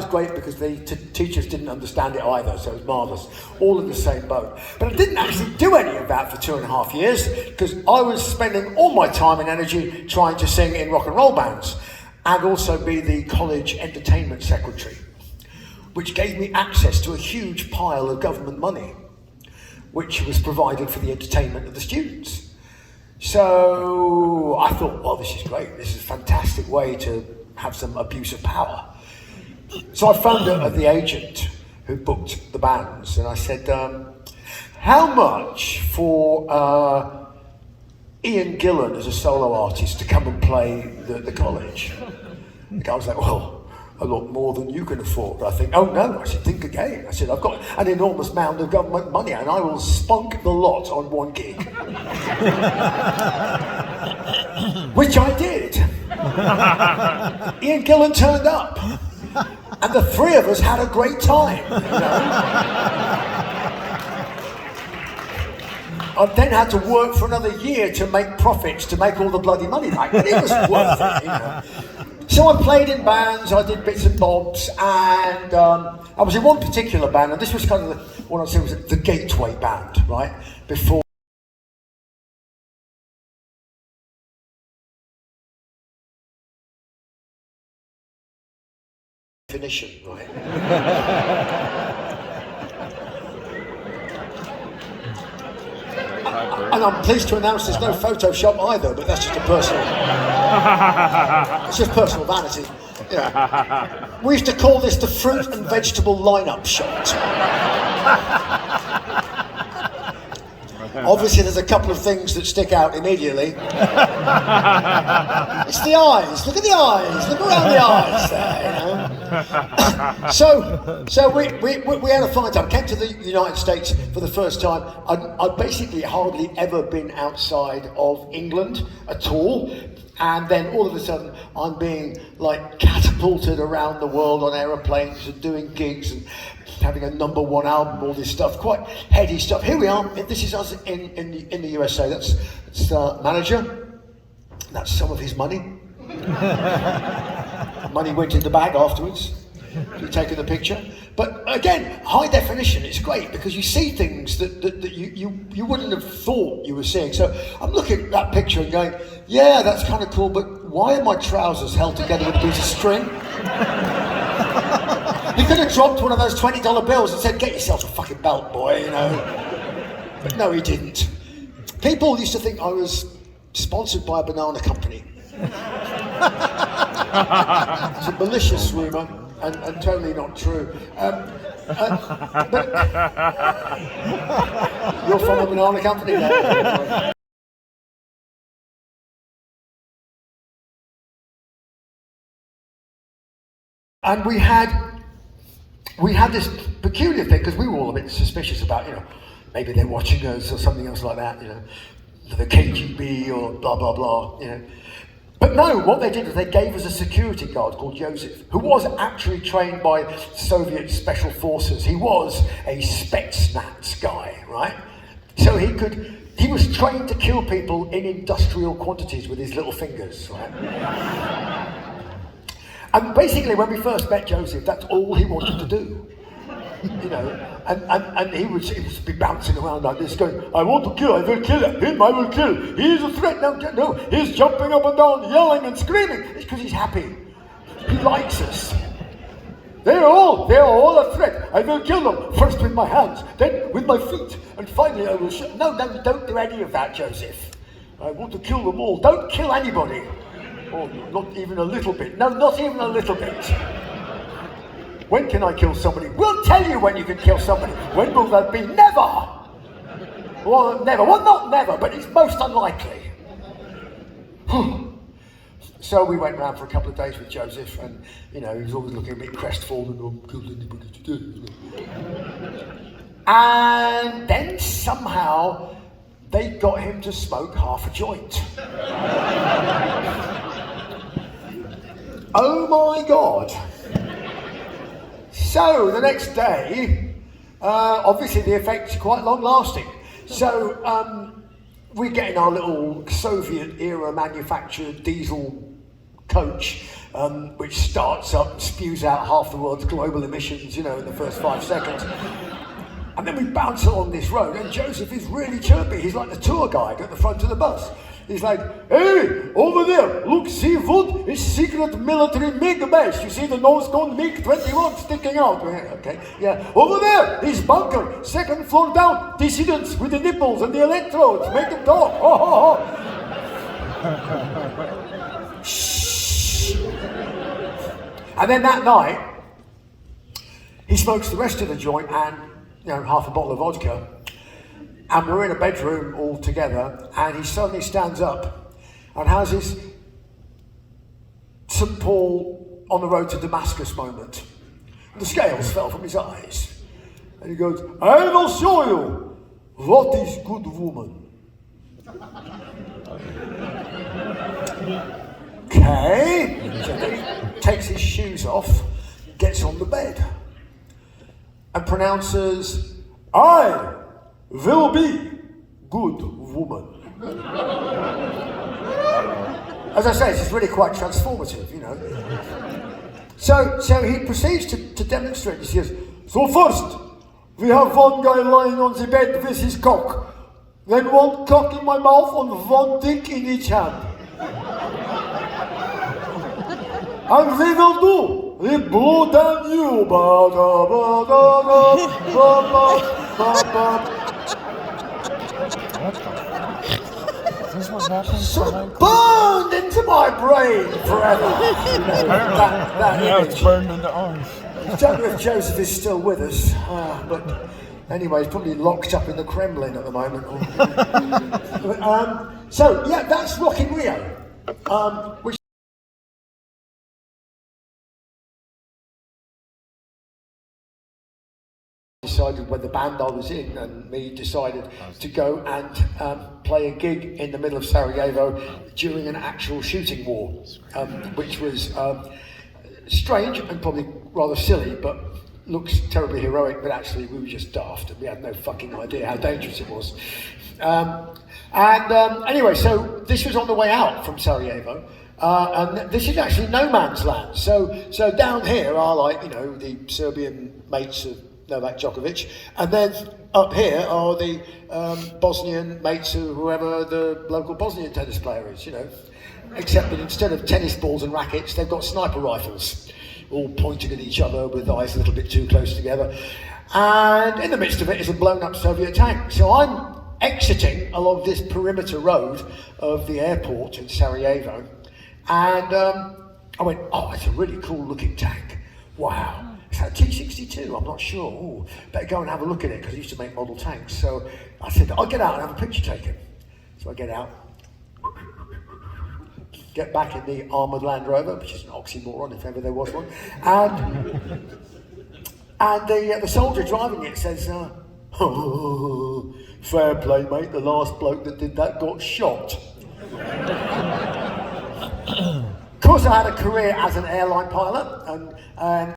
great because the teachers didn't understand it either, so it was marvellous. All in the same boat. But I didn't actually do any of that for 2.5 years because I was spending all my time and energy trying to sing in rock and roll bands and also be the college entertainment secretary, which gave me access to a huge pile of government money, which was provided for the entertainment of the students. So I thought, well, this is great. This is a fantastic way to have some abuse of power. So I phoned the agent who booked the bands, and I said, how much for Ian Gillan as a solo artist to come and play the college? The guy was like, well, a lot more than you can afford. I think, oh no, I said, think again. I said, I've got an enormous amount of government money and I will spunk the lot on one gig. Which I did. Ian Gillan turned up and the three of us had a great time, you know? I then had to work for another year to make profits, to make all the bloody money back, but it was worth it, you know. So I played in bands, I did bits and bobs, and I was in one particular band, and this was kind of what I'd say was the gateway band, right? Before definition, right? And I'm pleased to announce there's no Photoshop either, but that's just a personal... it's just personal vanity. Yeah. We used to call this the fruit and vegetable lineup shot. Obviously, there's a couple of things that stick out immediately. It's the eyes. Look at the eyes. Look around the eyes there, you know. So we had a fine time. Came to the United States for the first time. I'd basically hardly ever been outside of England at all. And then all of a sudden, I'm being like catapulted around the world on aeroplanes and doing gigs and having a #1 album, all this stuff, quite heady stuff. Here we are. This is us in the USA. That's manager. That's some of his money. Money went in the bag afterwards. You've taken the picture. But again, high definition, it's great because you see things that you wouldn't have thought you were seeing. So I'm looking at that picture and going, yeah, that's kind of cool, but why are my trousers held together with a piece of string? He could have dropped one of those $20 bills and said, get yourself a fucking belt, boy, you know. But no, he didn't. People used to think I was sponsored by a banana company. It's a malicious rumour. And totally not true. But you're from a banana company now. And we had this peculiar thing, because we were all a bit suspicious about, you know, maybe they're watching us or something else like that, you know, the KGB or blah, blah, blah, you know. But no, what they did is they gave us a security guard called Joseph, who was actually trained by Soviet special forces. He was a Spetsnaz guy, right? So he was trained to kill people in industrial quantities with his little fingers, right? And basically when we first met Joseph, that's all he wanted to do. You know, and he would be bouncing around like this, going, I want to kill, I will kill him, I will kill. He is a threat, no, he's jumping up and down, yelling and screaming. It's because he's happy. He likes us. They are all a threat. I will kill them, first with my hands, then with my feet, and finally I will shoot. No, don't do any of that, Joseph. I want to kill them all. Don't kill anybody. Or not even a little bit. No, not even a little bit. When can I kill somebody? We'll tell you when you can kill somebody. When will that be? Never! Well, never. Well, not never, but it's most unlikely. So we went around for a couple of days with Joseph, and, you know, he was always looking a bit crestfallen, or killed anybody today. And then somehow they got him to smoke half a joint. Oh my God. So the next day, obviously the effect's quite long lasting. So we get in our little Soviet era manufactured diesel coach which starts up and spews out half the world's global emissions, in the first 5 seconds. And then we bounce along this road, and Joseph is really chirpy. He's like the tour guide at the front of the bus. He's like, hey, over there, look, see wood? It's secret military MiG base. You see the nose cone MiG-21 sticking out. Okay, yeah. Over there is bunker, 2nd floor down, dissidents with the nipples and the electrodes. Make them talk. Oh, oh, oh. Shh. And then that night, he smokes the rest of the joint and, half a bottle of vodka. And we're in a bedroom all together, and he suddenly stands up and has his St. Paul on the road to Damascus moment. The scales fell from his eyes. And he goes, I will show you what is good woman. Okay. So then he takes his shoes off, gets on the bed, and pronounces, I will be good woman. As I say, it's really quite transformative, So he proceeds to demonstrate this. He says, so first, we have one guy lying on the bed with his cock, then one cock in my mouth and one dick in each hand. And we will do the blow down you. Ba, da, ba, da, da, ba, ba, ba, ba. Is this what happens? So burned into my brain forever. Yeah, it's burned into ours. I don't know if Joseph is still with us, but anyway, he's probably locked up in the Kremlin at the moment. So yeah, that's Rock in Rio, which decided when the band I was in and me decided to go and play a gig in the middle of Sarajevo during an actual shooting war, which was strange and probably rather silly, but looks terribly heroic, but actually we were just daft and we had no fucking idea how dangerous it was. Anyway, so this was on the way out from Sarajevo. And this is actually no man's land. So down here are the Serbian mates of Novak Djokovic, and then up here are the Bosnian mates of whoever the local Bosnian tennis player is, Except that instead of tennis balls and rackets, they've got sniper rifles, all pointing at each other with eyes a little bit too close together. And in the midst of it is a blown up Soviet tank. So I'm exiting along this perimeter road of the airport in Sarajevo, and I went, oh, it's a really cool looking tank. Wow. It's a T-62, I'm not sure. Ooh, better go and have a look at it, because I used to make model tanks. So I said, I'll get out and have a picture taken. So I get out, get back in the armoured Land Rover, which is an oxymoron if ever there was one. And the soldier driving it says, oh, fair play, mate, the last bloke that did that got shot. Of course, I had a career as an airline pilot, and